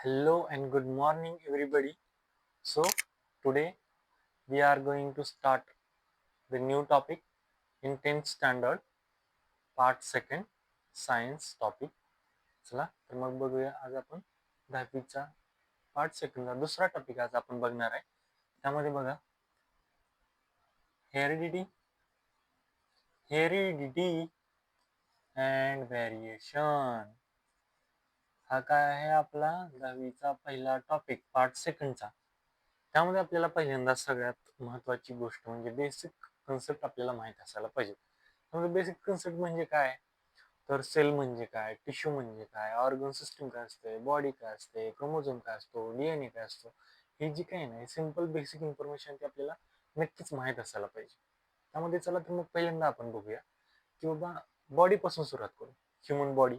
Hello and good morning, everybody. So, today we are going to start the new topic in 10th standard, part second, science topic. चला तर मग बघूया आज आपण 10वीचा part सेकंडचा दुसरा topic आज आपण बघणार आहे. त्यामध्ये बघा हेरिडिटी हेरिडिटी अँड व्हेरिएशन हा काय आहे आपला 10वीचा पहिला टॉपिक पार्ट सेकंडचा. त्यामध्ये आपल्याला पहिल्यांदा सगळ्यात महत्वाची गोष्ट म्हणजे बेसिक कन्सेप्ट आपल्याला माहित असायला पाहिजे. त्यामध्ये बेसिक कन्सेप्ट म्हणजे काय, तर सेल म्हणजे काय, टिश्यू म्हणजे काय, ऑर्गन सिस्टम काय असते, बॉडी काय असते, क्रोमोझोम काय असतो, डीएनए काय असतो, हे जी काही नाही सिंपल बेसिक इन्फॉर्मेशन ती आपल्याला नक्कीच माहित असायला पाहिजे. त्यामध्ये चला तर मग पहिल्यांदा आपण बघूया की बाबा बॉडी पासून सुरुवात करू. ह्युमन बॉडी,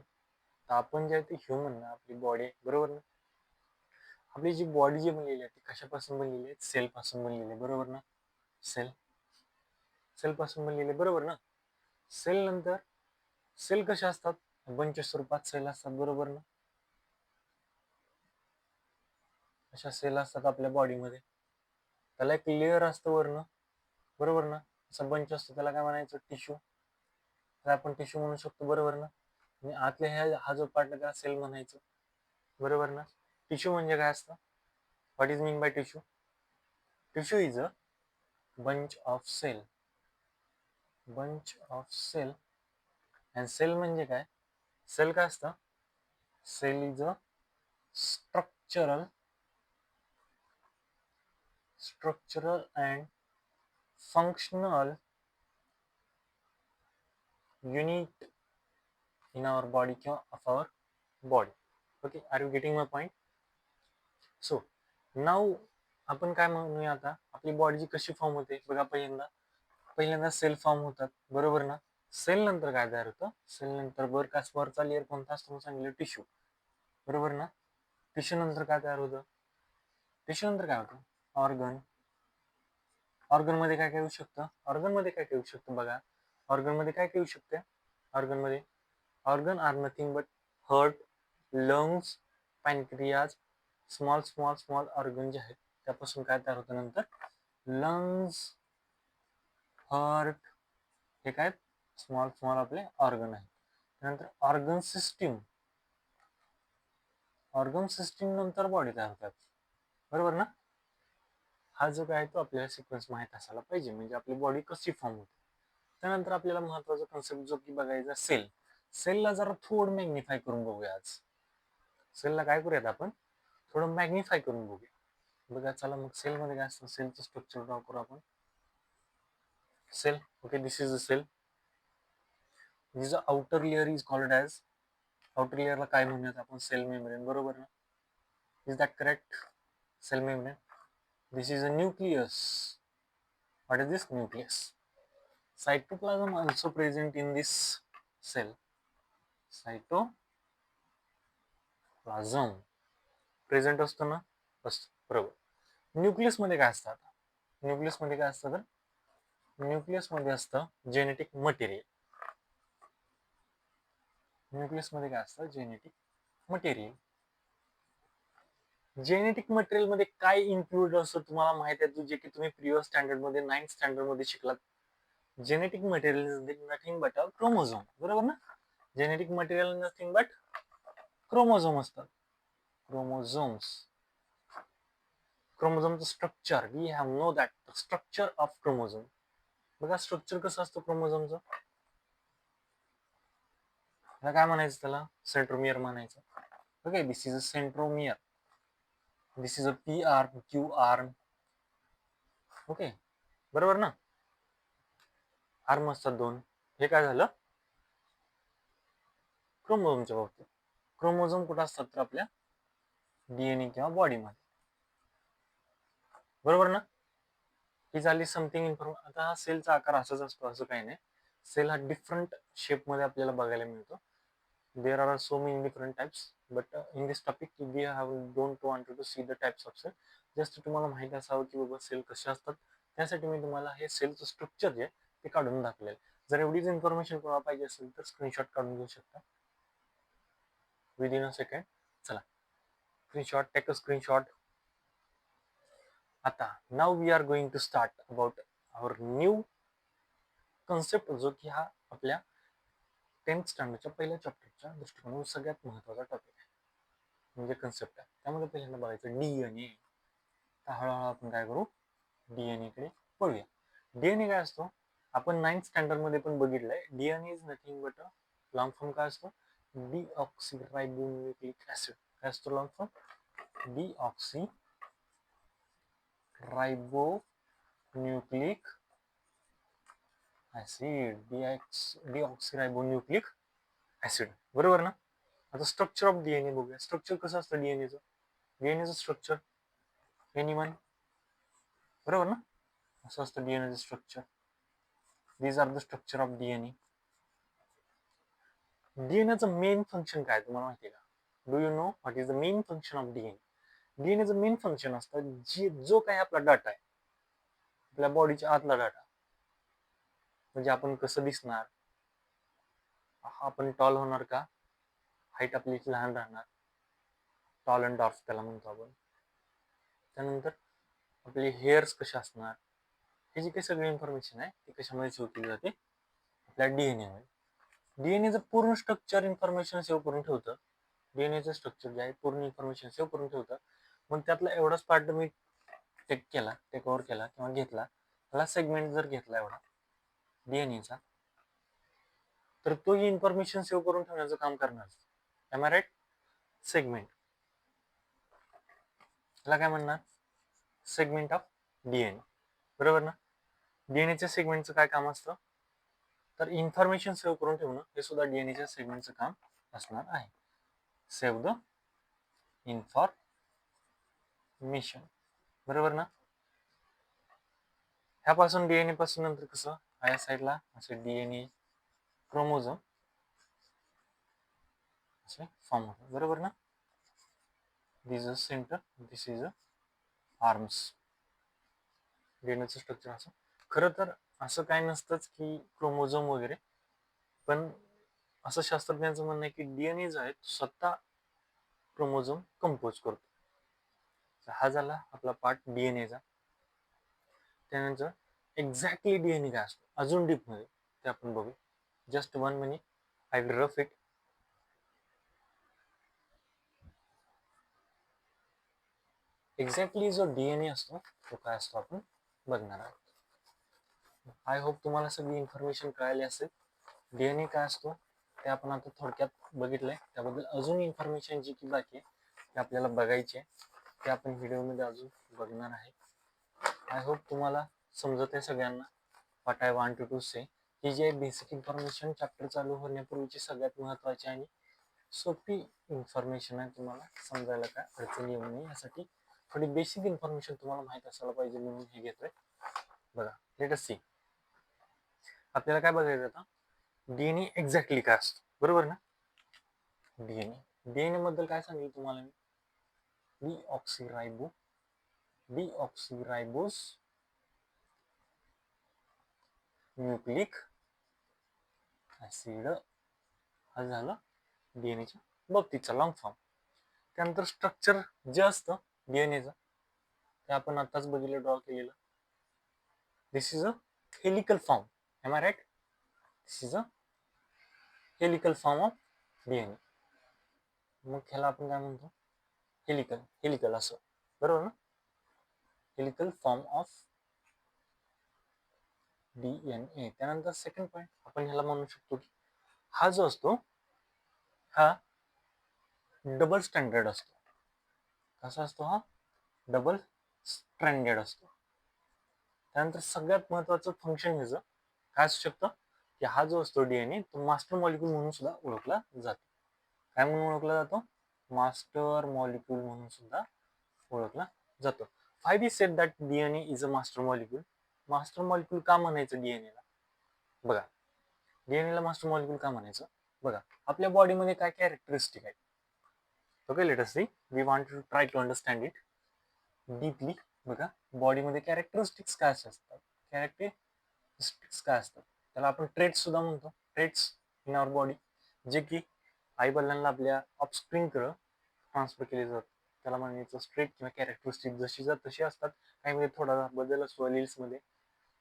तर आपण जे आहे ते ह्युमन ना, आपली बॉडी बरोबर ना. आपली जी बॉडी जी बनलेली आहे ती कशापासून बनलेली आहे, सेल पासून बनलेली आहे बरोबर ना. सेल सेल पासून बनलेली आहे बरोबर ना. सेल नंतर सेल कशा असतात, बंच स्वरूपात सेल असतात बरोबर ना. अशा सेल असतात आपल्या बॉडीमध्ये. त्याला एक लेअर असतं वरनं बरोबर ना. असं बंच असतो त्याला काय म्हणायचं, टिश्यू. त्याला आपण टिश्यू म्हणू शकतो बरोबर ना. आणि आतल्या हा जो पार्ट त्याला सेल म्हणायचं बरोबर ना. टिश्यू म्हणजे काय असतं, what is mean by tissue. Tissue is a bunch of cell bunch of cell and cell म्हणजे काय, सेल काय असतं, cell is a structural and functional unit in our body किंवा of our body. Okay, are you getting my point? So now आपण काय म्हणूया, आता आपली बॉडी कशी फॉर्म होते बघा. पहिल्यांदा सेल फॉर्म होतात बरोबर ना. सेल नंतर काय तयार होतं, सेल नंतर वरचा लेअर कोणता असतो म्हणून सांगितलं, टिश्यू बरोबर ना. टिश्यू नंतर काय तयार होतं, टिश्यू नंतर काय होतं, ऑर्गन. ऑर्गन मध्ये काय काय येऊ शकतं, ऑर्गन मध्ये काय काय येऊ शकतं बघा. ऑर्गन मध्ये काय काय येऊ शकते, ऑर्गन मध्ये organ are nothing but heart, lungs, pancreas, small small small organ जे आहेत त्यापासून काय तयार होतं नंतर, लंग्स, हार्ट, हे काय स्मॉल स्मॉल आपले ऑर्गन आहेत. त्यानंतर ऑर्गन सिस्टीम नंतर बॉडी तयार होतात बरोबर ना. हा जो काय तो आपल्याला सिक्वेन्स माहित असायला पाहिजे, म्हणजे आपली बॉडी कशी फॉर्म होते. त्यानंतर आपल्याला महत्वाचा कन्सेप्ट जो की बघायचा, सेल. सेलला जरा थोडं मॅग्निफाय करून बघूया आज. सेलला काय करूयात आपण, थोडं मॅग्निफाय करून बघूया बघा. चला मग सेल मध्ये काय असतं, सेलचं स्ट्रक्चर ड्रॉ करू आपण. Cell, okay, this is a cell. This outer layer is called as, outer लेअरला काय म्हणूयात आपण, सेल मेम्ब्रेन बरोबर ना. Is that correct, cell membrane. This is a nucleus. What is this, nucleus. Cytoplasm also present in this cell. Cytoplasm present असतो ना, असतो बरोबर. न्यूक्लियस मध्ये काय असतं, आता न्यूक्लियस मध्ये काय असतं, तर न्यूक्लियस मध्ये असतं जेनेटिक मटेरियल. न्यूक्लियस मध्ये काय असतं, जेनेटिक मटेरियल. जेनेटिक मटेरियल मध्ये काय इन्क्लूड असतं तुम्हाला माहिती आहे, जे की तुम्ही प्रिव्हियस स्टँडर्ड मध्ये 9th स्टँडर्ड मध्ये शिकलात. Genetic material is nothing but a chromosome बरोबर ना. Genetic material nothing but chromosome असतात, क्रोमोझोम्स. क्रोमोझोमचं structure, we have know that structure of chromosome. बघा स्ट्रक्चर कसं असतं क्रोमोझोमचं, काय म्हणायचं त्याला, सेंट्रोमियर म्हणायचं. Okay, this is a centromere, this is a P arm, Q arm. Okay बरोबर ना. आर्म असतात दोन. हे काय झालं क्रोमोझोमच्या बाबतीत. क्रोमोझोम कुठं असतात, तर आपल्या डीएनए किंवा बॉडीमध्ये बरोबर ना. ही झाली समथिंग इन्फॉर्मेशन. आता हा सेलचा आकार असाच असतो असं काही नाही. सेल हा डिफरंट शेप मध्ये आपल्याला बघायला मिळतो. There are so many different types, but in this topic we have don't want to see the types of cell. Just तुम्हाला माहिती असावं की बाबा सेल कसे असतात, त्यासाठी मी तुम्हाला हे सेलचं स्ट्रक्चर जे ते काढून दाखवलेलं. जर एवढीच इन्फॉर्मेशन तुम्हाला पाहिजे असेल तर स्क्रीनशॉट काढून घेऊ शकता विदिन अ सेकंड. चला स्क्रीनशॉट, टेक अ स्क्रीनशॉट. आता now we are going to start about our new concept, जो की हा आपल्या 10th स्टँडर्डच्या पहिल्या चॅप्टरच्या दृष्टिकोनातून सगळ्यात महत्त्वाचा टॉपिक आहे, म्हणजे कन्सेप्ट आहे. त्यामध्ये पहिल्यांदा बघायचं डीएनए. तर हळूहळू आपण काय करू, डीएनए कडे पळूया. डीएनए काय असतो, आपण 9th स्टँडर्ड मध्ये पण बघितलंय. DNA is nothing but a long form. काय असतो, डीऑक्सिरायबोन्यूक्लिक ऍसिड. काय असतो लॉंग फॉर्म, डीऑक्सिरायबोन्यूक्लिक ऍसिड. डीऑक्सिरायबोन्यूक्लिक ऍसिड, बरोबर ना. आता स्ट्रक्चर ऑफ डीएनए बघूया. स्ट्रक्चर कसं असतं डीएनएचं. डीएनएचं स्ट्रक्चर एनीवन, बरोबर ना. असं असतं डीएनएचं structure. These are the structure of DNA. डीएनएचं मेन फंक्शन काय तुम्हाला माहिती आहे का? Do you know what is the main function of DNA? डीएनएचं मेन फंक्शन असतं, जो काही आपला डाटा आहे, आपल्या बॉडीच्या आतला डाटा, म्हणजे आपण कसं दिसणार, आपण टॉल होणार का, हाईट आपली लहान राहणार, टॉल अँड डॉर्फ त्याला म्हणतो आपण. त्यानंतर आपले हेअर्स कसे असणार, हे जी काही सगळी इन्फॉर्मेशन आहे ती कशामध्ये सेव्ह केली जाते, आपल्या डीएनए मध्ये. डीएनएचं पूर्ण स्ट्रक्चर इन्फॉर्मेशन सेव्ह करून ठेवतं. डीएनएचं स्ट्रक्चर जे आहे पूर्ण इन्फॉर्मेशन सेव्ह करून ठेवतं. मग त्यातला एवढाच पार्ट मी टेक ओव्हर केला किंवा घेतला, त्याला सेगमेंट जर घेतला एवढा डीएनएचा, तर तो ही इन्फॉर्मेशन सेव्ह करून ठेवण्याचं काम करणार. M I right. सेगमेंट, त्याला काय म्हणणार, सेगमेंट ऑफ डीएनए, बरोबर ना. डीएनएच्या सेगमेंटचं काय काम असतं, तर इन्फॉर्मेशन सेव्ह करून ठेवणं हे सुद्धा डीएनएच्या सेगमेंटचं काम असणार आहे. सेव्ह द इन्फॉर्मेशन, बरोबर ना. ह्यापासून डीएनए पासून नंतर कसं या साईडला असे डीएनए क्रोमोझोम असे फॉर्म होतात, बरोबर ना. This is center, this is arms. डीएनएचं स्ट्रक्चर असं. खरं तर असं काय नसतंच की क्रोमोझोम वगैरे, पण असं शास्त्रज्ञांचं म्हणणं आहे की डीएनए जो आहे स्वतः क्रोमोझोम कंपोज करतो. हा झाला आपला पार्ट डीएनएचा. त्यानंतर एक्झॅक्टली डीएनए काय असतो अजून डीप मध्ये ते आपण बघू. Just 1 minute, I will rough it. Exactly जो डीएनए असतो तो काय असतो आपण बघणार आहोत. आय होप तुम्हाला सगळी इन्फॉर्मेशन कळाली असेल. डीएनए काय असतो ते आपण आता थोडक्यात बघितलंय. त्याबद्दल अजून इन्फॉर्मेशन जी की बाकी आहे ते आपल्याला बघायची आहे, ते आपण व्हिडिओमध्ये अजून बघणार आहे. आय होप तुम्हाला समजत आहे सगळ्यांना what I want to say. ही जी बेसिक इन्फॉर्मेशन चॅप्टर चालू होण्यापूर्वीची सगळ्यात महत्त्वाची आणि सोपी इन्फॉर्मेशन आहे. तुम्हाला समजायला काय अडचण येऊ नये यासाठी थोडी बेसिक इन्फॉर्मेशन तुम्हाला माहित असायला पाहिजे म्हणून हे घेतोय. बघा, लेट अस सी. आपल्याला काय बघायचं आता, डीएनए एक्झॅक्टली काय असतो, बरोबर ना. डीएनए बद्दल काय सांगितलं तुम्हाला मी, डीऑक्सिरायबोस न्यूक्लिक ऍसिड, हा झाला डीएनएच्या बाबतीतचा लॉंग फॉर्म. त्यानंतर स्ट्रक्चर जे असतं डीएनएचं ते आपण आताच बघितलं, ड्रॉ केलेलं. This is a helical form, am I right. This is a helical form of DNA. मग ह्याला आपण काय म्हणतो, हेलिकल असं, बरोबर ना. Helical form of DNA. त्यानंतर सेकंड पॉइंट आपण ह्याला म्हणू शकतो की हा जो असतो हा डबल स्टँडर्ड असतो. कसा असतो हा, डबल स्ट्रँडेड असतो. त्यानंतर सगळ्यात महत्वाचं फंक्शन ह्याचं काय असू शकतं की हा जो असतो डीएनए तो मास्टर मॉलिक्यूल म्हणून सुद्धा ओळखला जातो. काय म्हणून ओळखला जातो, मास्टर मॉलिक्यूल म्हणून सुद्धा ओळखला जातो. Why we said that DNA is a master molecule. Master molecule का म्हणायचं डीएनए ला, बघा डीएनए ला मास्टर मॉलिक्यूल का म्हणायचं, बघा आपल्या बॉडीमध्ये काय कॅरेक्टरिस्टिक आहे. Okay, let us see. We want to try to understand it deeply. बघा बॉडीमध्ये कॅरेक्टरिस्टिक्स काय असतात, कॅरेक्टरिस्टिक्स काय असतात, त्याला आपण ट्रेट्स सुद्धा म्हणतो. ट्रेट्स इन आवर बॉडी, जे की आई वडिलांना आपल्या ऑफस्प्रिंगकडे ट्रान्सफर केले जातात. त्याला म्हणायचं स्ट्रेट किंवा कॅरेक्टरिस्टिक जशी जर तशी असतात. काही मध्ये थोडा बदल असतो मध्ये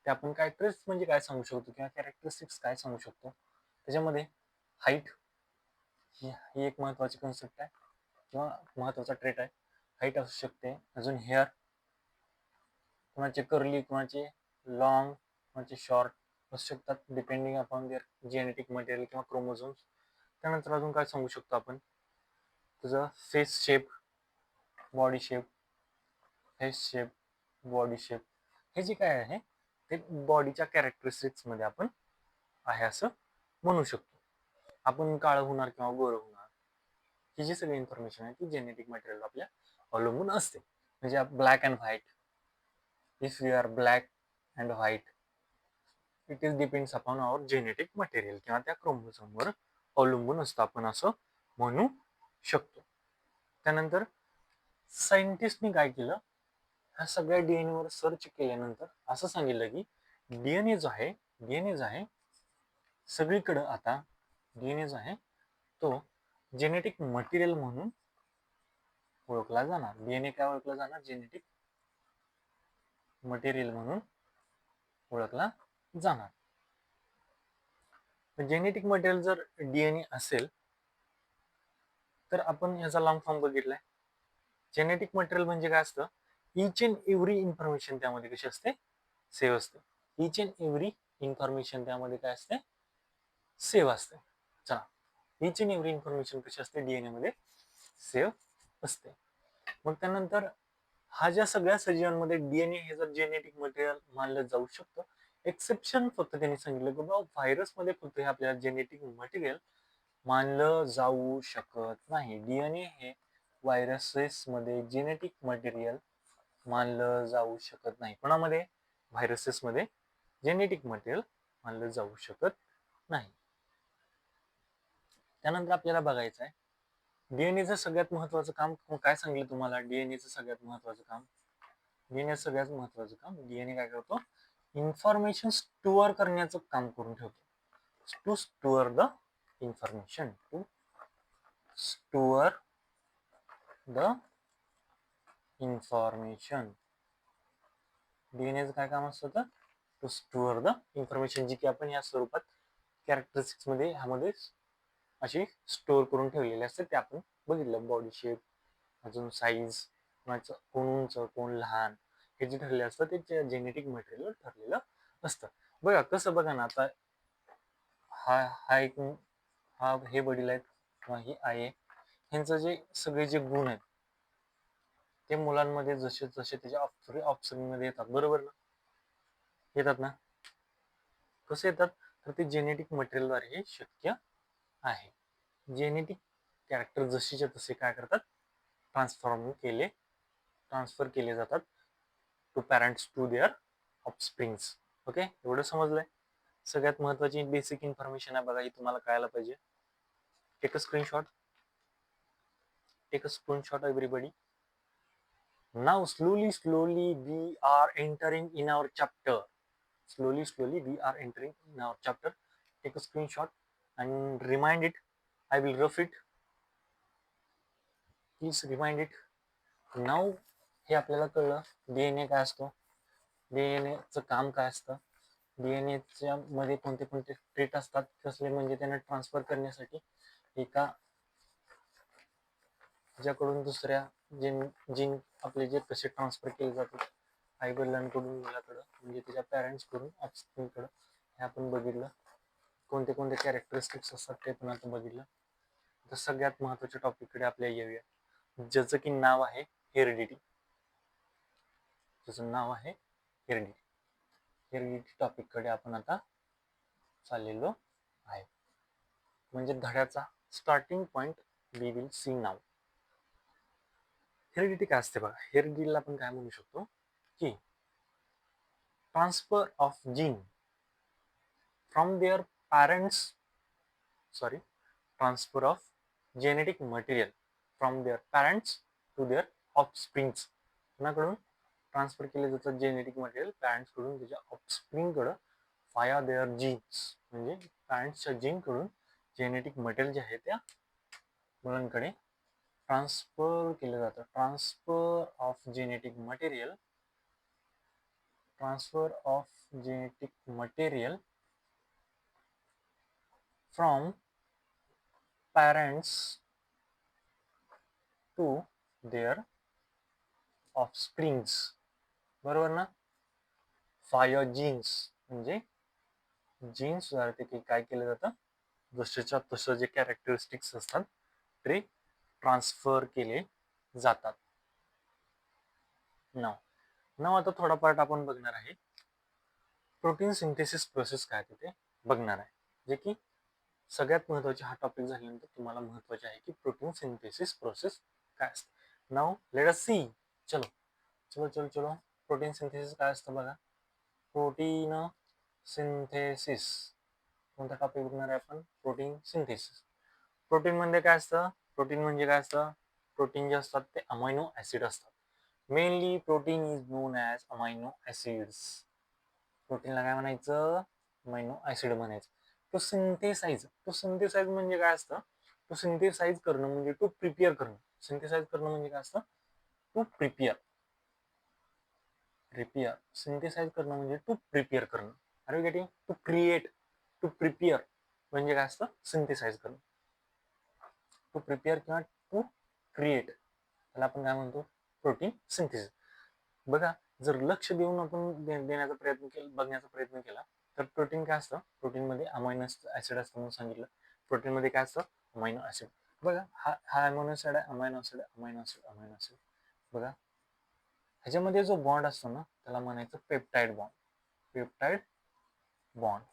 ते आपण काय ट्रेस म्हणजे काय सांगू शकतो किंवा कॅरेक्टरिस्टिक्स काय सांगू शकतो. त्याच्यामध्ये हाईट ही एक महत्वाची कन्सेप्ट आहे किंवा महत्वाचा ट्रेट आहे. हाईट असू शकते. अजून हेअर, कोणाचे कर्ली, कोणाचे लॉंग, कोणाचे शॉर्ट असू शकतात depending upon their genetic material किंवा क्रोमोझोम्स. त्यानंतर अजून काय सांगू शकतो आपण, तुझं face shape, body shape, face shape, body shape हे जे काय आहे ते बॉडीच्या कॅरेक्टरिस्टिक्स मध्ये आपण आहे असं म्हणू शकतो. आपण काळं होणार किंवा गोरं होणार ही जी सगळी इन्फॉर्मेशन आहे ती जेनेटिक मटेरियल आपल्या अवलंबून असते. म्हणजे black and white, if you are black and white it is depends upon our genetic material किंवा त्या क्रोमोझोमवर अवलंबून असतं आपण असं म्हणू शकतो. त्यानंतर सायंटिस्टनी काय केलं, ह्या सगळ्या डीएनए वर सर्च केल्यानंतर असं सांगितलं की डीएनए जो आहे सगळीकडं आता डीएनए जो आहे तो जेनेटिक मटेरियल म्हणून ओळखला जाणार. डीएनए काय ओळखला जाणार, जेनेटिक मटेरियल म्हणून ओळखला जाणार. जेनेटिक मटेरियल जर डीएनए असेल तर आपण ह्याचा लॉंग फॉर्म बघितलाय. जेनेटिक मटेरियल म्हणजे काय असतं, इच अँड एव्हरी इन्फॉर्मेशन त्यामध्ये कशी असते, सेव्ह असते. इच अँड एव्हरी इन्फॉर्मेशन त्यामध्ये काय असते, सेव्ह असते. चला, इच अँड एव्हरी इन्फॉर्मेशन कशी असते, डीएनए मध्ये सेव्ह असते. मग त्यानंतर हा ज्या सगळ्या सजीवांमध्ये डीएनए हे जर जेनेटिक मटेरियल मानलं जाऊ शकतं, एक्सेप्शन फक्त त्यांनी सांगितलं की बाबा व्हायरस मध्ये फक्त हे आपल्याला जेनेटिक मटेरियल मानलं जाऊ शकत नाही. डीएनए हे व्हायरसेस मध्ये जेनेटिक मटेरियल मानलं जाऊ शकत नाही. कोणामध्ये, व्हायरसेस मध्ये जेनेटिक मटेरियल मानलं जाऊ शकत नाही. त्यानंतर आपल्याला बघायचं आहे डीएनएचं सगळ्यात महत्वाचं काम काय सांगितलं तुम्हाला. डीएनएचं सगळ्यात महत्वाचं काम, डीएनए काय करतो, इन्फॉर्मेशन स्टोअर करण्याचं काम करून ठेवतो. To store the information, to store the information. डीएनएचं काय काम असतं तर टू स्टोअर द इन्फॉर्मेशन, जी की आपण या स्वरूपात कॅरेक्टरिस्टिक्स मध्ये ह्यामध्ये अशी स्टोअर करून ठेवलेले असते. ते आपण बघितलं, बॉडी शेप, अजून साईज, कोण उंच कोण लहान हे जे ठरले असतं ते जेनेटिक मटेरियल ठरलेलं असतं. बघा कसं, बघा ना आता हा हे वडील आहेत किंवा ही आई आहे, ह्यांचं जे सगळे जे गुण आहेत ते मुलांमध्ये जसे जसे त्याच्या ऑप्शन मध्ये येतात, बरोबर ना, येतात ना. कसे येतात तर ते जेनेटिक मटेरियल द्वारे हे शक्य आहे. जेनेटिक कॅरेक्टर जशीच्या तसे काय करतात, ट्रान्सफर केले जातात to parents to their offsprings. Okay, एवढं समजलंय. सगळ्यात महत्वाची बेसिक इन्फॉर्मेशन आहे बघा, ही तुम्हाला कळायला पाहिजे. Take a screenshot everybody. Now slowly we are entering in our chapter. Slowly we are entering in our chapter. Take a screenshot and remind it. I will rough it. Please remind it. Now हे आपल्याला कळलं DNA काय असतो, डीएनएचं काम काय असतं, डीएनएच्या मध्ये कोणते कोणते ट्रेट असतात, कसले म्हणजे त्यांना ट्रान्सफर करण्यासाठी एका ज्याकडून दुसऱ्या जीन आपले जे कसे ट्रान्सफर केले जातात आई वडिलांकडून मुलाकडं, म्हणजे त्याच्या पॅरेंट्स कडून ऑफस्प्रिंगकडं, हे आपण बघितलं. कोणते कोणते कॅरेक्टरिस्टिक्स असतात ते पण आपण बघितलं. तर सगळ्यात महत्वाच्या टॉपिक कडे आपल्या येऊया, ज्याचं की नाव आहे हेरिडिटी. ज्याचं नाव आहे हेरिडिटी. हेरिडिटी टॉपिक कडे आपण आता चाललेलो आहे. म्हणजे धड्याचा starting point we will see now. Heredity काय असते बघा, हेरिडिटीला आपण काय म्हणू शकतो की transfer of gene from their parents, transfer of genetic material from their parents to their offsprings. कोणाकडून ट्रान्सफर केले जातं जेनेटिक मटेरियल, पॅरेंट्स कडून त्याच्या ऑफस्प्रिंग कडं वाया देअर जीन्स, म्हणजे पॅरेंट्सच्या जीन कडून जेनेटिक मटेरियल जे आहे त्या मुलांकडे ट्रान्सफर केलं जातं. Transfer of genetic material, transfer of genetic material from parents to their offsprings. बरोबर ना? फायर जीन्स म्हणजे जीन्स द्वारे ते काय केलं जातं, जसंच्या तसं जे कॅरेक्टरिस्टिक्स असतात ते ट्रान्सफर केले जातात. नाव आता थोडा पार्ट आपण बघणार आहे. प्रोटीन सिंथेसिस प्रोसेस काय ते बघणार आहे, जे की सगळ्यात महत्वाचे. हा टॉपिक झाल्यानंतर तुम्हाला महत्वाचे आहे की प्रोटीन सिंथेसिस प्रोसेस काय असते. Now let us see. चलो चलो चलो चलो. प्रोटीन सिंथेसिस काय असतं बघा. प्रोटीन सिंथेसिस कोणता टॉपिक बघणार आहे आपण? Protein synthesis. प्रोटीन म्हणजे काय असतं? प्रोटीन म्हणजे काय असतं? प्रोटीन जे असतात ते अमायनो ऍसिड असतात. Mainly protein is known as amino acids. प्रोटीनला काय म्हणायचं? अमायनो ऍसिड म्हणायचं. तो सिंथेसाइज म्हणजे काय असतं? तो सिंथेसाइज करणं म्हणजे टू प्रिपेअर करणं. सिंथेसाइज करणं म्हणजे काय असतं? To prepare. सिंथेसाइज करणं म्हणजे टू प्रिपेअर करणं. Are you getting? To create, to prepare म्हणजे काय असतं? सिंथेसाइज करणं. टू प्रिपेअर किंवा टू क्रिएट, त्याला आपण काय म्हणतो? Protein synthesis. बघा, जर लक्ष देऊन आपण देण्याचा प्रयत्न केला, बघण्याचा प्रयत्न केला, तर प्रोटीन काय असतं? प्रोटीन मध्ये अमायनो ऍसिड असतं म्हणून सांगितलं. प्रोटीन मध्ये काय असतं? Amino acid. बघा, हा अमायनो ऍसिड आहे, amino acid, amino acid, amino acid. बघा, ह्याच्यामध्ये जो बॉन्ड असतो ना, त्याला म्हणायचं पेप्टाइड बॉन्ड. Peptide bond.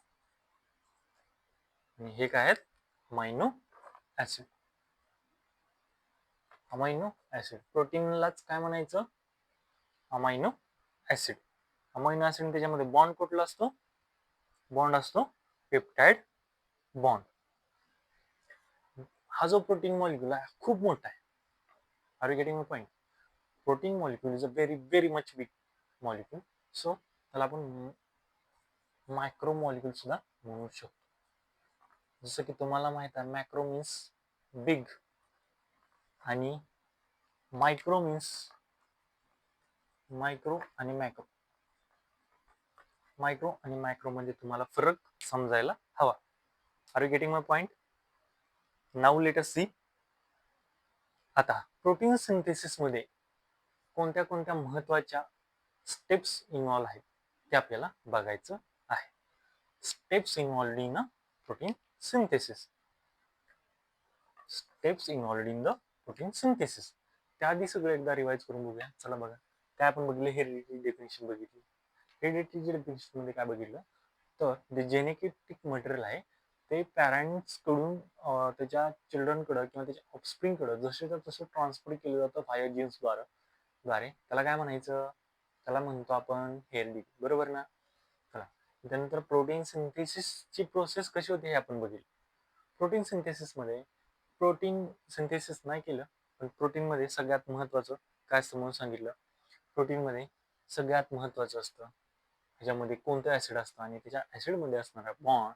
आणि हे काय आहेत? Amino acid. Amino acid. प्रोटीनलाच काय म्हणायचं? Amino acid. अमायनो ऍसिड त्याच्यामध्ये बॉन्ड कुठला असतो? बॉन्ड असतो पेप्टाइड बॉन्ड. हा जो प्रोटीन मॉलिक्यूल आहे खूप मोठा आहे. Are you getting my point? Protein molecule is a very very much big molecule. So त्याला आपण मायक्रो मॉलिक्यूल सुद्धा म्हणू शकतो. जसं की तुम्हाला माहित आहे, मॅक्रो मीन्स बिग आणि मायक्रो मीन्स मायक्रो आणि मॅक्रो. मायक्रो आणि मॅक्रो म्हणजे तुम्हाला फरक समजायला हवा. Are you getting my point? Now let us see. आता प्रोटीन सिंथेसिस मध्ये कोणत्या कोणत्या महत्वाच्या स्टेप्स इन्व्हॉल्व आहेत ते आपल्याला बघायचं आहे. Steps involved in protein synthesis. Steps involved in the protein synthesis. त्याआधी सगळं एकदा रिवाइज करून बघूया. चला बघा, काय आपण बघितलं? हेरिडिटी डेफिनेशन बघितली. हेरिडिटी डेफिनेशन मध्ये काय बघितलं? तर जे जेनेटिक मटेरियल आहे ते पॅरेंट्स कडून त्याच्या चिल्ड्रन कडे किंवा त्याच्या ऑफस्प्रिंग कडे जसे तसं ट्रान्सफर केलं जातं फायर जीन्स द्वारे. त्याला काय म्हणायचं? त्याला म्हणतो आपण हेरिडिटी. बरोबर ना? चला, त्यानंतर प्रोटीन सिंथेसिसची प्रोसेस कशी होते हे आपण बघितलं. प्रोटीन सिंथेसिस मध्ये प्रोटीन सिंथेसिस नाही केलं, पण प्रोटीन मध्ये सगळ्यात महत्वाचं काय असतं म्हणून सांगितलं. प्रोटीन मध्ये सगळ्यात महत्वाचं असतं ह्याच्यामध्ये कोणतं ऍसिड असतं, आणि त्याच्या ऍसिड मध्ये असणारा बॉन्ड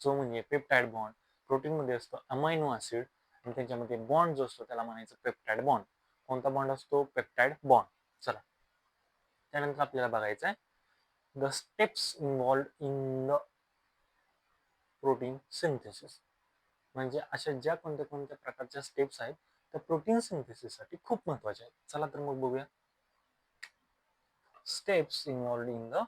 जो म्हणजे पेप्टाइड बॉन्ड. प्रोटीन मध्ये असतो अमायनो ऍसिड आणि त्याच्यामध्ये बॉन्ड जो असतो त्याला म्हणायचं पेप्टाइड बॉन्ड. कोणता बॉन्ड असतो? Peptide bond. चला, त्यानंतर आपल्याला बघायचं आहे the steps involved in the protein synthesis. म्हणजे अशा ज्या कोणत्या कोणत्या प्रकारच्या स्टेप्स आहेत त्या प्रोटीन सिंथेसिस साठी खूप महत्वाच्या आहेत. चला तर मग बघूया. Steps involved in the